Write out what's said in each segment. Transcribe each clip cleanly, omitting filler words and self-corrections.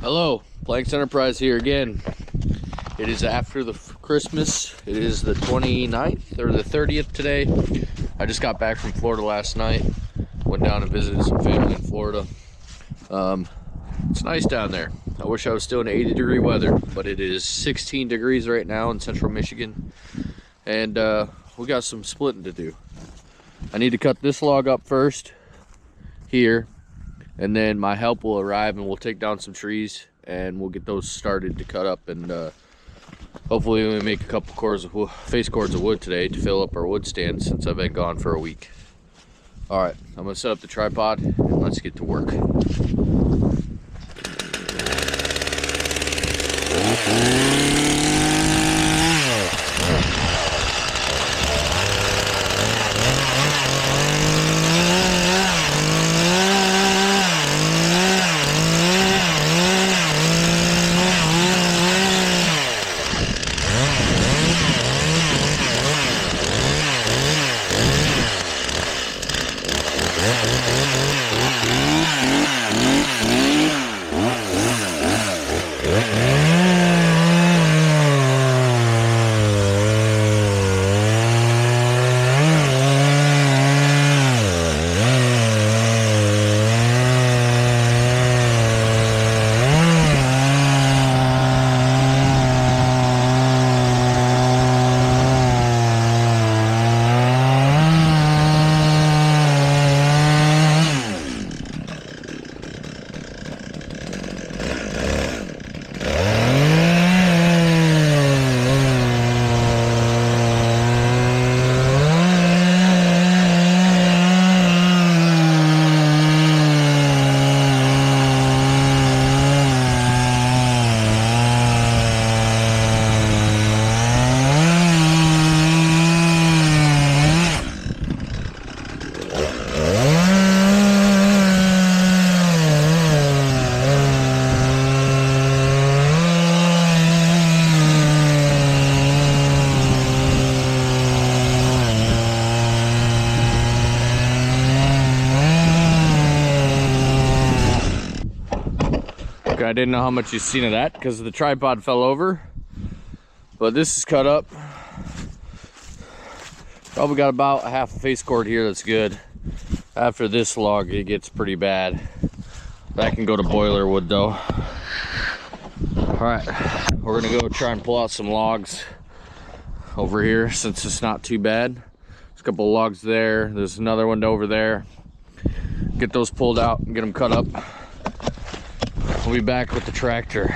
Hello, Planks Enterprise here again. It is after the Christmas. It is the 29th or the 30th today. I just got back from Florida last night. Went down and visited some family in Florida. It's nice down there. I wish I was still in 80-degree weather, but it is 16 degrees right now in central Michigan. And we got some splitting to do. I need to cut this log up first here, and then my help will arrive and we'll take down some trees and we'll get those started to cut up, and hopefully we make a couple face cords of wood today to fill up our wood stand since I've been gone for a week. All right, I'm gonna set up the tripod and let's get to work. I didn't know how much you've seen of that because the tripod fell over, but this is cut up. Probably got about a half a face cord here. That's good. After this log, it gets pretty bad. That can go to boiler wood though. All right, we're gonna go try and pull out some logs over here since it's not too bad. There's a couple of logs there. There's another one over there. Get those pulled out and get them cut up. We'll be back with the tractor.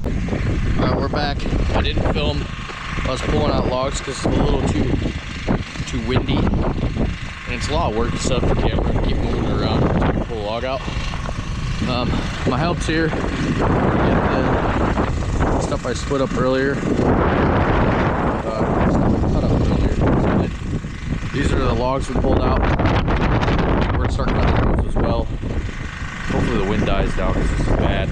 All right, we're back. I didn't film us pulling out logs because it's a little too windy, and it's a lot of work to set up the camera and keep moving it around to pull a log out. My help's here. Get the stuff I split up earlier. These are the logs we pulled out. We're gonna start cutting those as well. Hopefully the wind dies down because this is bad.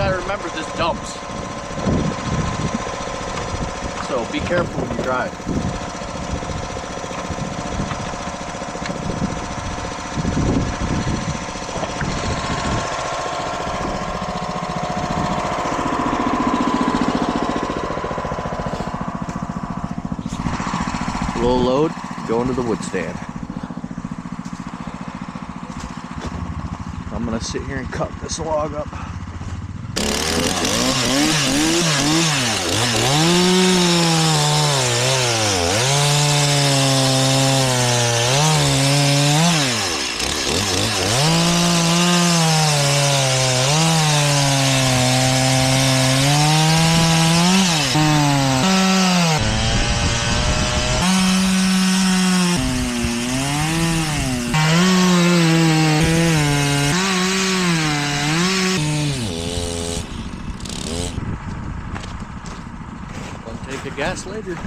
gotta remember this dumps. So be careful when you drive. Low load, going to the wood stand. I'm gonna sit here and cut this log up. Take a gas later.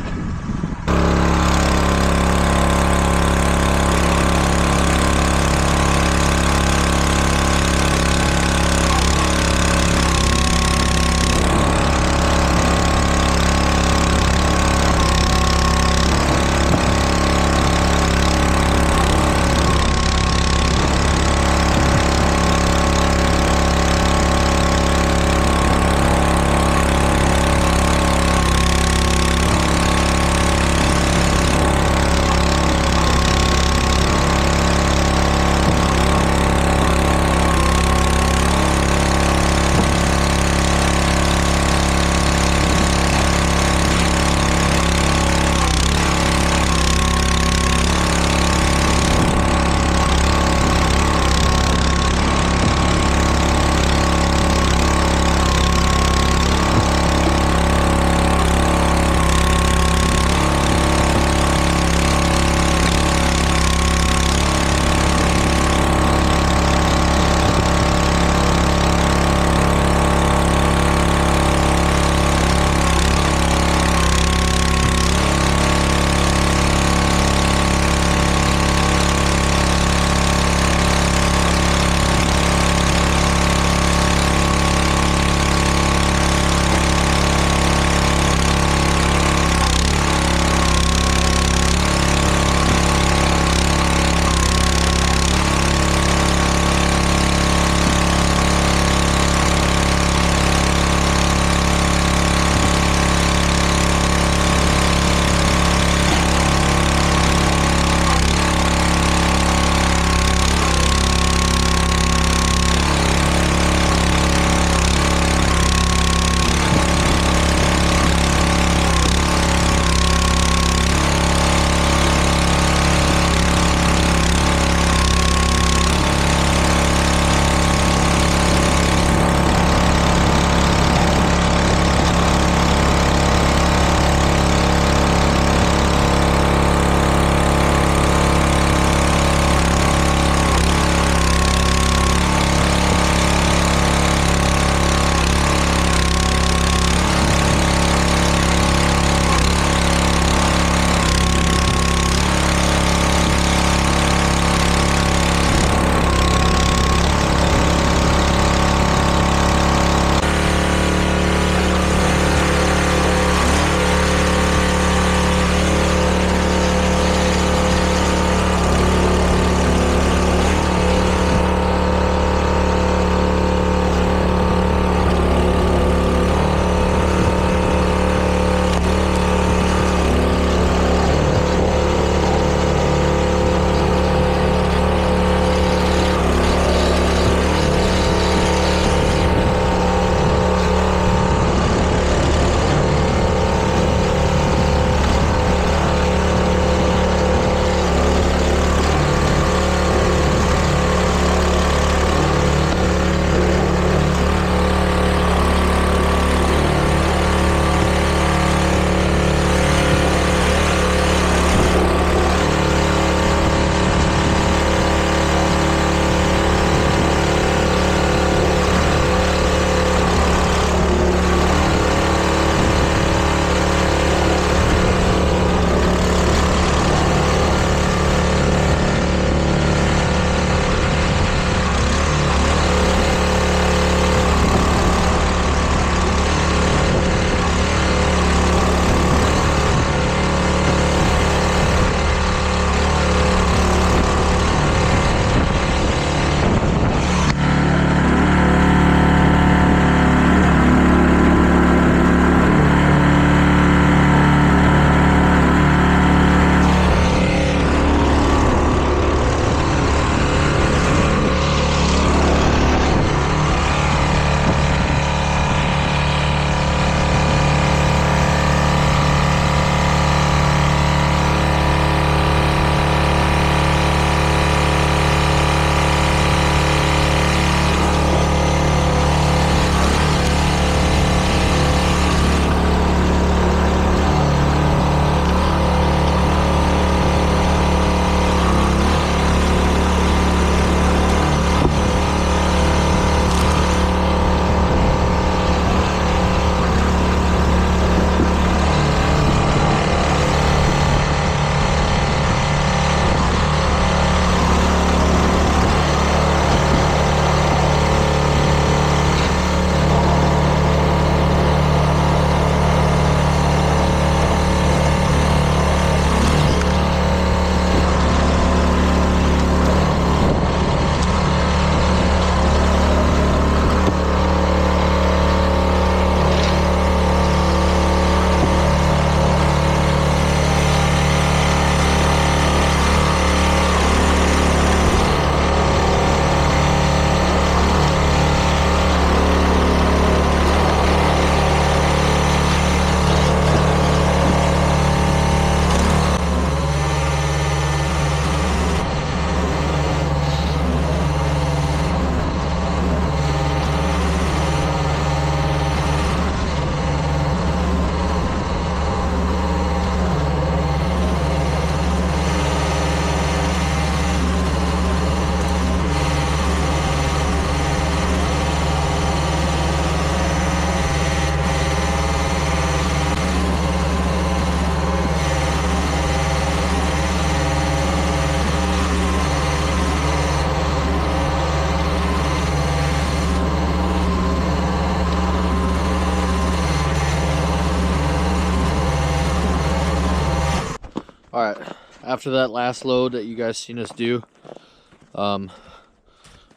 All right, after that last load that you guys seen us do,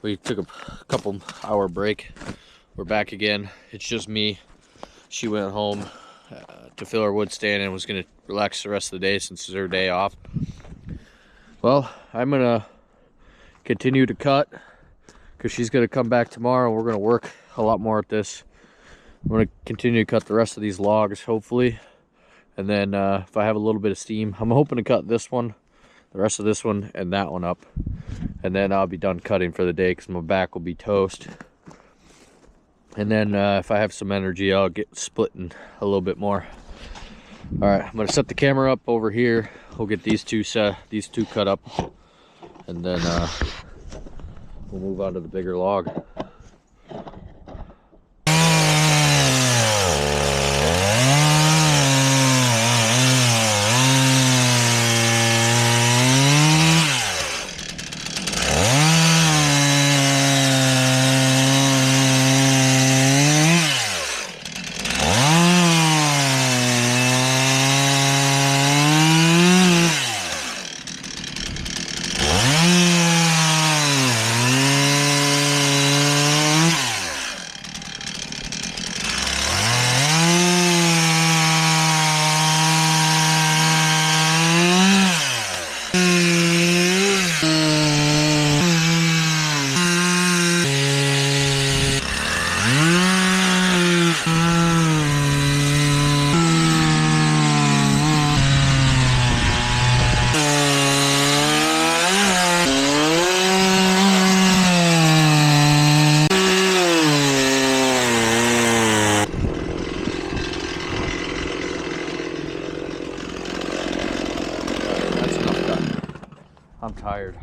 we took a couple hour break. We're back again. It's just me. She went home to fill her wood stand and was gonna relax the rest of the day since it's her day off. Well, I'm gonna continue to cut because she's gonna come back tomorrow. We're gonna work a lot more at this. I'm gonna continue to cut the rest of these logs, hopefully. And then if I have a little bit of steam, I'm hoping to cut this one, the rest of this one, and that one up. And then I'll be done cutting for the day because my back will be toast. And then if I have some energy, I'll get splitting a little bit more. All right, I'm gonna set the camera up over here. We'll get these two cut up, and then we'll move on to the bigger log. I'm tired.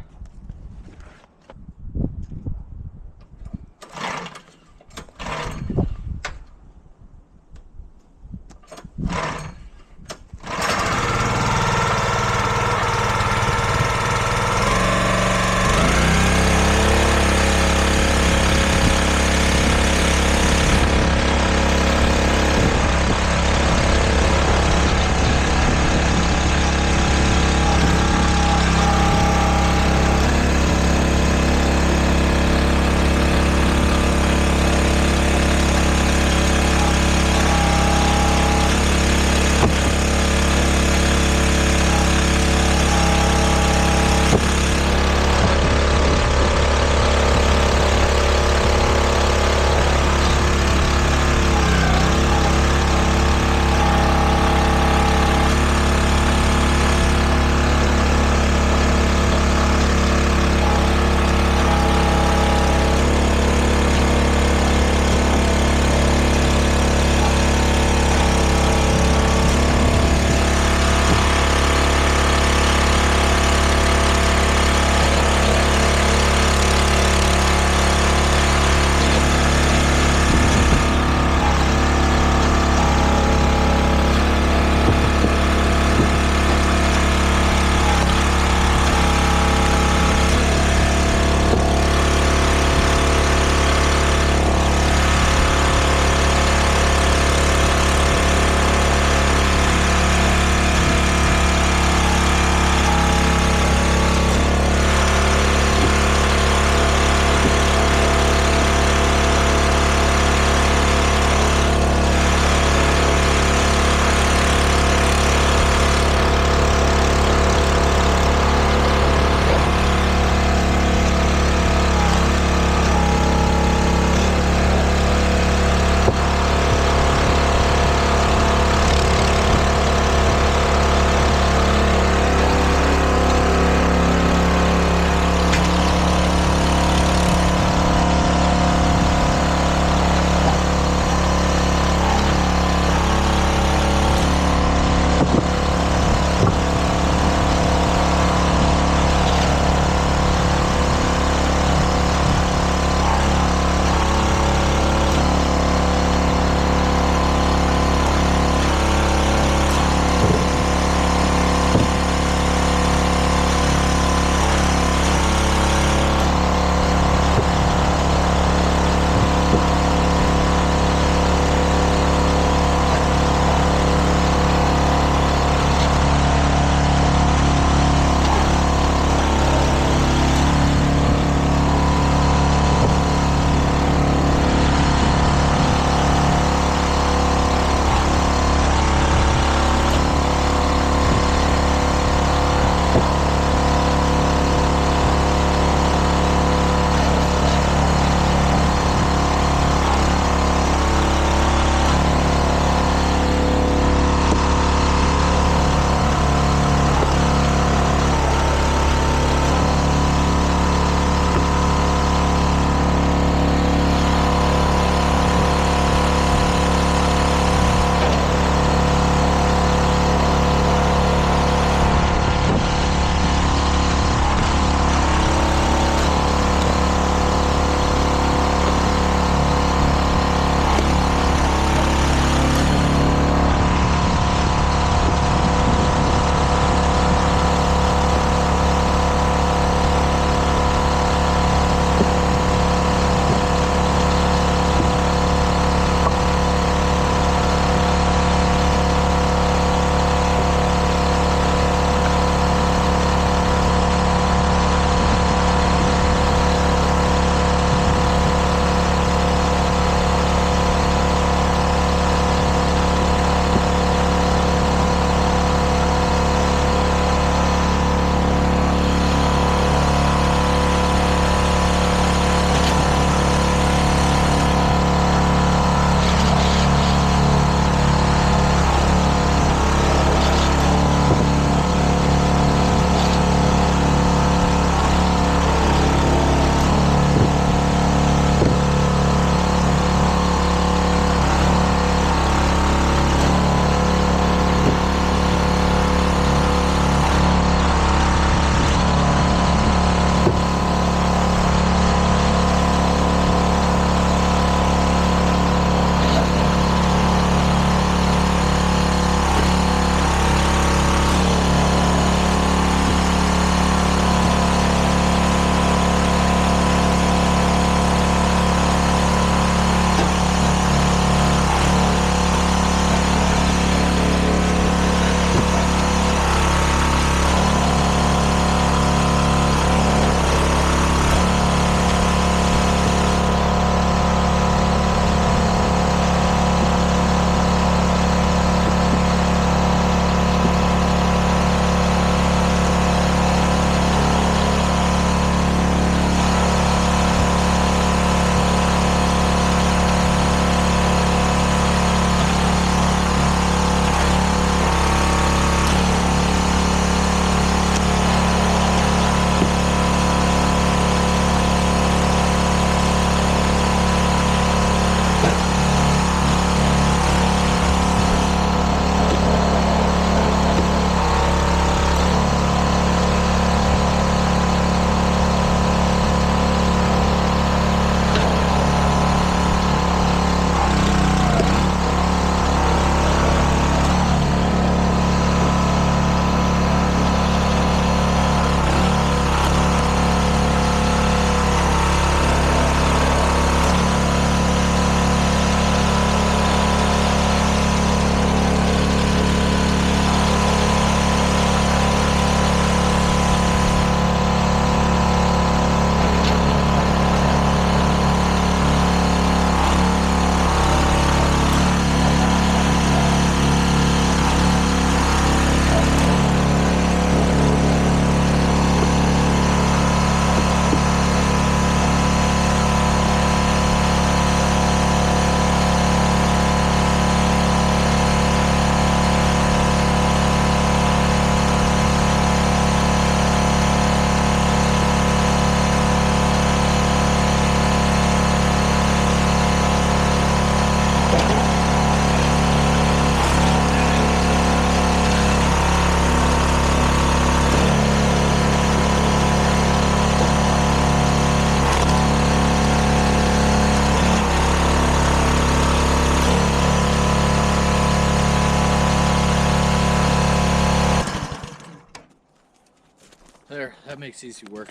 makes easy work.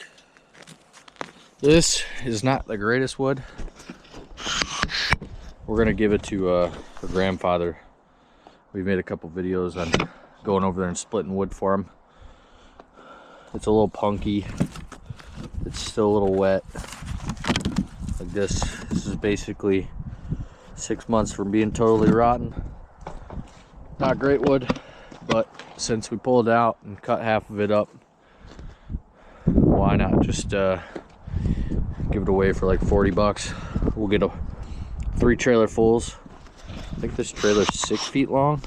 This is not the greatest wood. We're gonna give it to her grandfather. We've made a couple videos on going over there and splitting wood for him. It's a little punky. It's still a little wet. Like this. This is basically 6 months from being totally rotten. Not great wood, but since we pulled it out and cut half of it up, why not just give it away for like 40 bucks. We'll get 3 trailer fulls. I think this trailer's 6 feet long.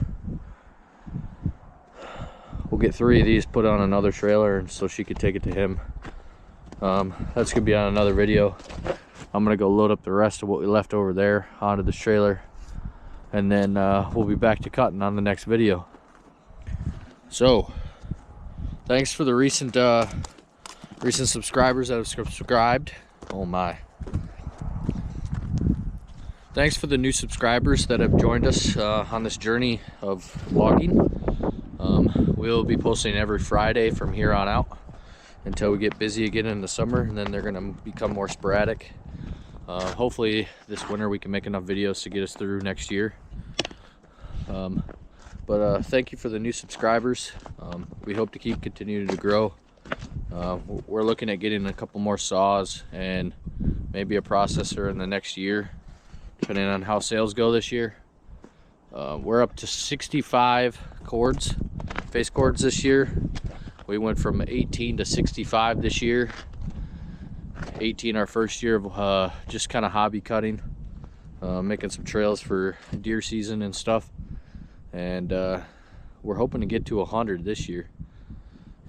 We'll get 3 of these put on another trailer so she could take it to him. That's gonna be on another video. I'm gonna go load up the rest of what we left over there onto this trailer, and then we'll be back to cutting on the next video. So thanks for the recent subscribers that have subscribed. Oh my. Thanks for the new subscribers that have joined us on this journey of logging. We'll be posting every Friday from here on out until we get busy again in the summer, and then they're gonna become more sporadic. Hopefully this winter we can make enough videos to get us through next year. But thank you for the new subscribers. We hope to keep continuing to grow. We're looking at getting a couple more saws and maybe a processor in the next year, depending on how sales go this year. We're up to 65 cords, face cords this year. We went from 18 to 65 this year. 18 our first year of just kind of hobby cutting, making some trails for deer season and stuff. And we're hoping to get to 100 this year.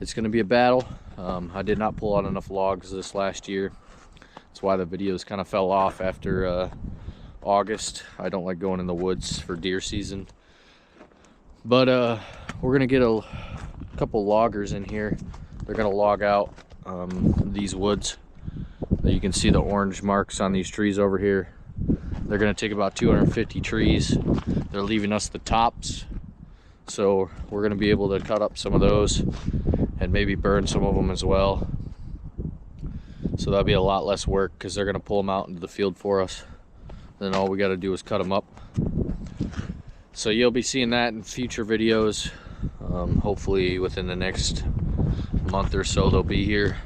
It's going to be a battle. I did not pull out enough logs this last year. That's why the videos kind of fell off after August. I don't like going in the woods for deer season. But we're going to get a couple loggers in here. They're going to log out these woods. You can see the orange marks on these trees over here. They're going to take about 250 trees. They're leaving us the tops. So we're going to be able to cut up some of those and maybe burn some of them as well. So that'll be a lot less work because they're going to pull them out into the field for us. Then all we got to do is cut them up. So you'll be seeing that in future videos. Hopefully within the next month or so they'll be here.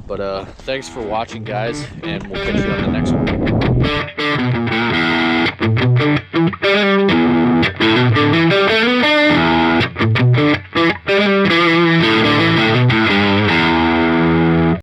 But thanks for watching, guys, and we'll catch you on the next one.